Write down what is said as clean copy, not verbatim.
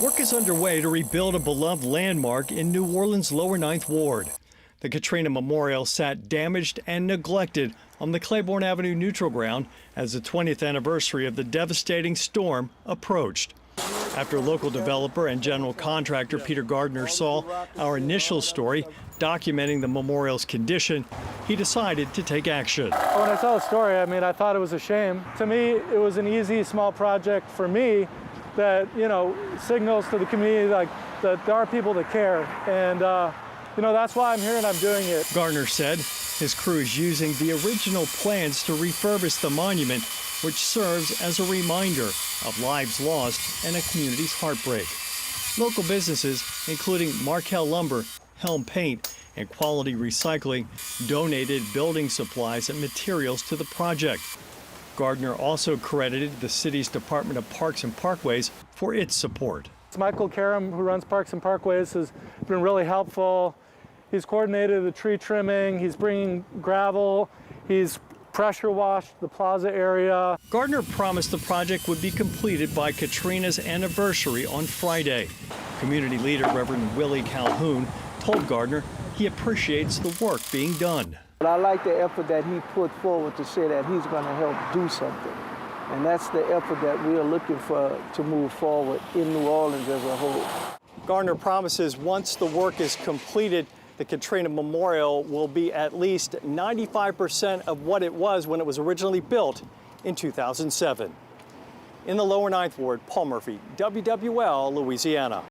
Work is underway to rebuild a beloved landmark in New Orleans' Lower Ninth Ward. The Katrina Memorial sat damaged and neglected on the Claiborne Avenue neutral ground as the 20th anniversary of the devastating storm approached. After local developer and general contractor Peter Gardner saw our initial story documenting the memorial's condition, he decided to take action. When I saw the story, I thought it was a shame. To me, it was an easy, small project for me that, signals to the community like that there are people that care. And, that's why I'm here and I'm doing it. Gardner said his crew is using the original plans to refurbish the monument, which serves as a reminder of lives lost and a community's heartbreak. Local businesses, including Markel Lumber, Helm Paint, and Quality Recycling, donated building supplies and materials to the project. Gardner also credited the city's Department of Parks and Parkways for its support. Michael Karam, who runs Parks and Parkways, has been really helpful. He's coordinated the tree trimming, he's bringing gravel, he's pressure washed the plaza area. Gardner promised the project would be completed by Katrina's anniversary on Friday. Community leader Reverend Willie Calhoun told Gardner he appreciates the work being done. But I like the effort that he put forward to say that he's going to help do something. And that's the effort that we are looking for to move forward in New Orleans as a whole. Gardner promises once the work is completed, the Katrina Memorial will be at least 95% of what it was when it was originally built in 2007. In the Lower Ninth Ward, Paul Murphy, WWL, Louisiana.